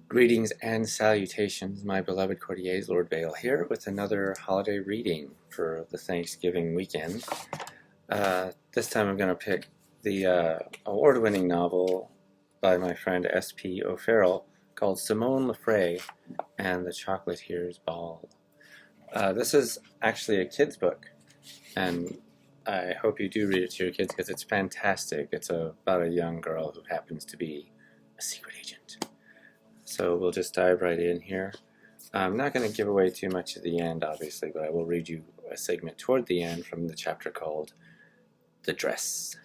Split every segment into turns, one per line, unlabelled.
Greetings and salutations, my beloved courtiers. Lord Vale here with another holiday reading for the Thanksgiving weekend. This time I'm going to pick the award-winning novel by my friend S.P. O'Farrell called Simone LaFray and the Chocolatiers Ball. This is actually a kid's book, and I hope you do read it to your kids because it's fantastic. It's about a young girl who happens to be a secret agent. So we'll just dive right in here. I'm not going to give away too much at the end, obviously, but I will read you a segment toward the end from the chapter called The Dress.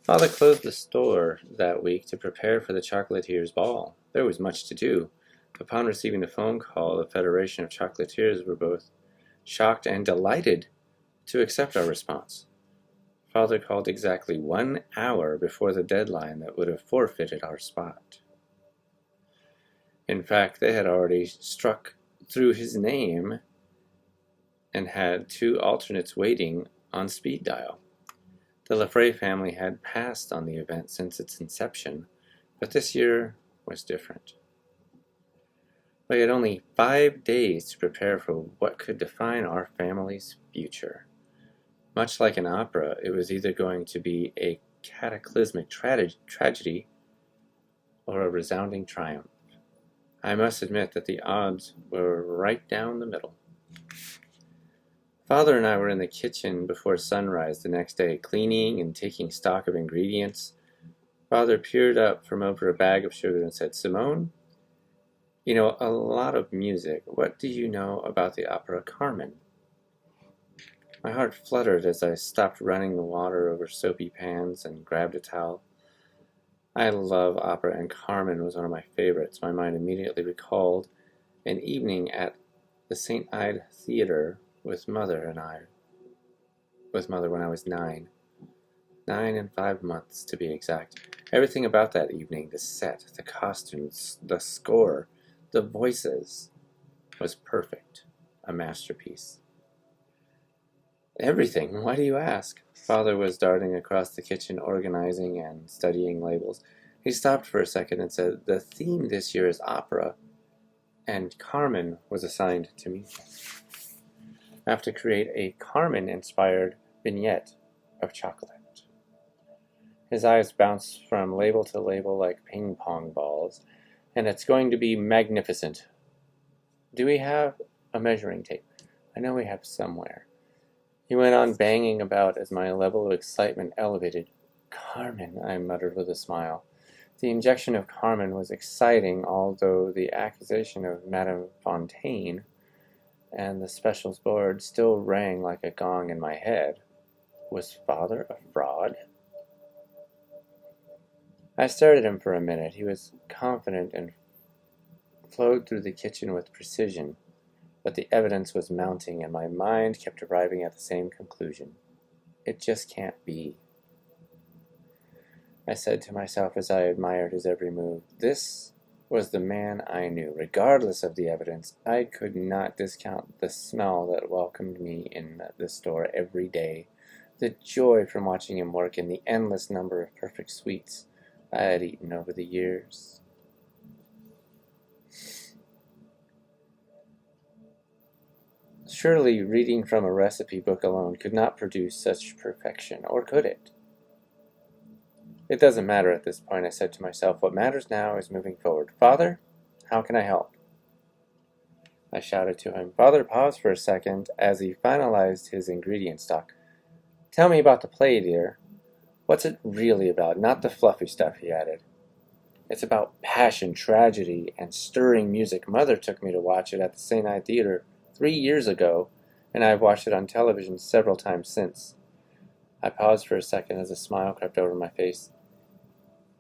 Father closed the store that week to prepare for the Chocolatiers Ball. There was much to do. Upon receiving the phone call, the Federation of Chocolatiers were both shocked and delighted to accept our response. Father called exactly 1 hour before the deadline that would have forfeited our spot. In fact, they had already struck through his name and had 2 alternates waiting on speed dial. The LaFray family had passed on the event since its inception, but this year was different. We had only 5 days to prepare for what could define our family's future. Much like an opera, it was either going to be a cataclysmic tragedy or a resounding triumph. I must admit that the odds were right down the middle. Father and I were in the kitchen before sunrise the next day, cleaning and taking stock of ingredients. Father peered up from over a bag of sugar and said, "Simone, you know a lot of music. What do you know about the opera Carmen?" My heart fluttered as I stopped running the water over soapy pans and grabbed a towel. I love opera, and Carmen was one of my favorites. My mind immediately recalled an evening at the St. Ide Theater with Mother when I was 9. 9 and 5 months, to be exact. Everything about that evening, the set, the costumes, the score, the voices, was perfect. A masterpiece. Everything? Why do you ask? Father was darting across the kitchen, organizing and studying labels. He stopped for a second and said, "The theme this year is opera, and Carmen was assigned to me. I have to create a Carmen-inspired vignette of chocolate." His eyes bounced from label to label like ping-pong balls. "And it's going to be magnificent. Do we have a measuring tape? I know we have somewhere." He went on banging about as my level of excitement elevated. "Carmen," I muttered with a smile. The injection of Carmen was exciting, although the accusation of Madame Fontaine and the specials board still rang like a gong in my head. Was Father a fraud? I stared at him for a minute. He was confident and flowed through the kitchen with precision. But the evidence was mounting, and my mind kept arriving at the same conclusion. It just can't be. I said to myself as I admired his every move, this was the man I knew. Regardless of the evidence, I could not discount the smell that welcomed me in the store every day, the joy from watching him work, and the endless number of perfect sweets I had eaten over the years. Surely reading from a recipe book alone could not produce such perfection, or could it? It doesn't matter at this point, I said to myself. What matters now is moving forward. "Father, how can I help?" I shouted to him. Father paused for a second as he finalized his ingredient stock. "Tell me about the play, dear. What's it really about? Not the fluffy stuff," he added. "It's about passion, tragedy, and stirring music. Mother took me to watch it at the St. Ide Theater 3 years ago, and I've watched it on television several times since." I paused for a second as a smile crept over my face.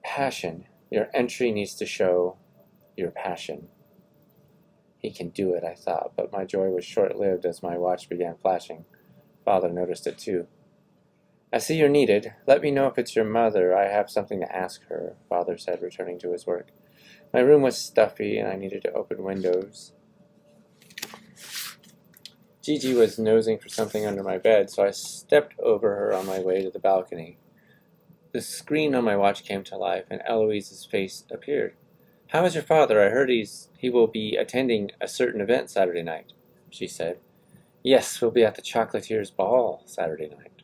"Passion. Your entry needs to show your passion." He can do it, I thought, but my joy was short-lived as my watch began flashing. Father noticed it too. "I see you're needed. Let me know if it's your mother. I have something to ask her," Father said, returning to his work. My room was stuffy, and I needed to open windows. Gigi was nosing for something under my bed, so I stepped over her on my way to the balcony. The screen on my watch came to life, and Eloise's face appeared. "How is your father? I heard he will be attending a certain event Saturday night," she said. "Yes, we'll be at the Chocolatiers Ball Saturday night,"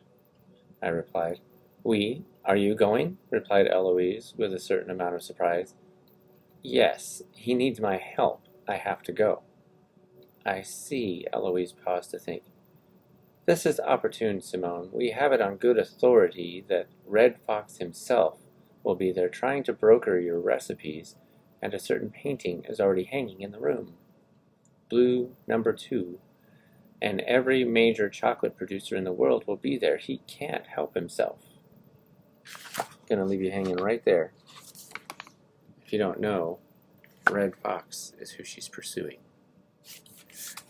I replied. "We? Are you going?" replied Eloise with a certain amount of surprise. "Yes, he needs my help. I have to go." "I see." Eloise paused to think. "This is opportune, Simone. We have it on good authority that Red Fox himself will be there trying to broker your recipes, and a certain painting is already hanging in the room. Blue number 2. And every major chocolate producer in the world will be there. He can't help himself." Gonna leave you hanging right there. If you don't know, Red Fox is who she's pursuing.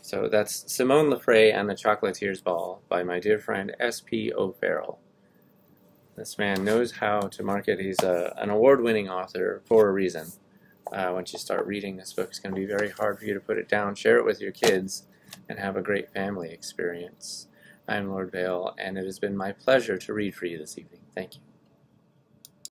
So that's Simone LaFray and the Chocolatiers Ball by my dear friend S.P. O'Farrell. This man knows how to market. He's an award-winning author for a reason. Once you start reading this book, it's going to be very hard for you to put it down. Share it with your kids and have a great family experience. I'm Lord Vale, and it has been my pleasure to read for you this evening. Thank you.